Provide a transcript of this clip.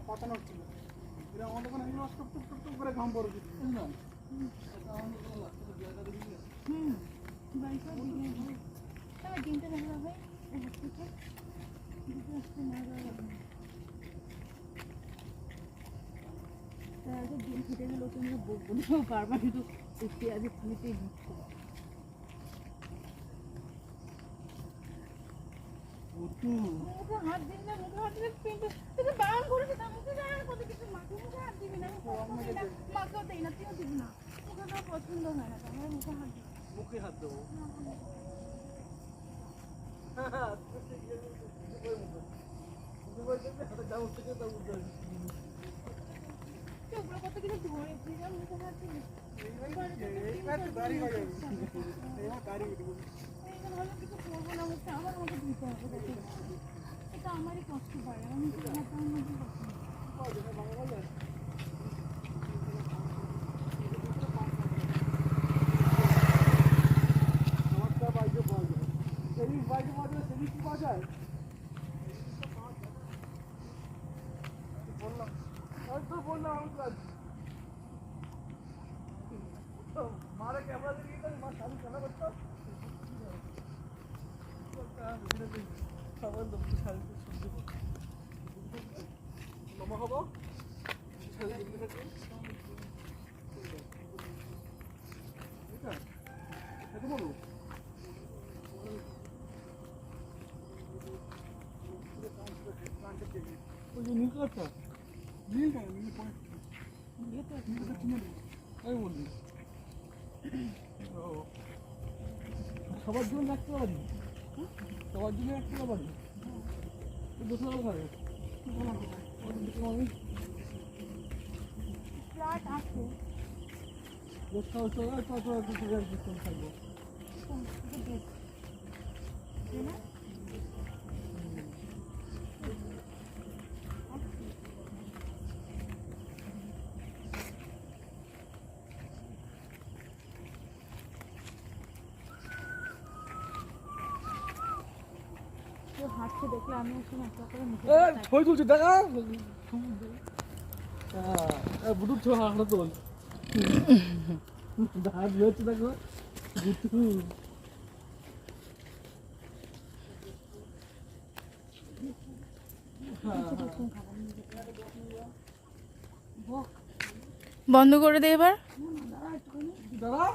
পাতা নড়ছিল এরা আমাদের ওখানে টুক টুক টুক টুক করে ঘাম পড়ছে না দিন খেটে গেল তুমি বারবার শুধু পেঁয়াজের পুলিতেই দিচ্ছ হাত দিন না মুখে হাত দিলে বারণ করেছে কত কিছু মাকে মুখে হাত দিবি না মাকেও দেই না তুইও দিবি না মুখে তো পছন্দ হয় না আমার মুখে হাত দেবো কত কিছু ধরে মুখে হাত দিবি কিছু করবো না মুখে আমার মতো দিতে হবে এটা আমারই কষ্ট পায় আমি मारा कैमरा देखिए मां शादी करना बच्चा খাবার দাও শাড়ি মামা হবো শাড়ি দিতে থাকি এটা এটা বলো ওই যে নীল কালারটা নীল না নীল পয়েন্ট এটা নীলটা কিনে নে আমি বলি সবার জন্য রাখতে পারি সবার জন্য রাখতে পারি দুশো টাকা খাবে ফ্ল্যাট আছে থাকবো হাঁটছে দেখলে আমি শুনে একটা করে মুখে ছবি তুলছে দেখা বুটুর ছো হাঁটা তোল দাঁত হচ্ছে দেখো বুটু বন্ধ করে দে এবার দাঁড়া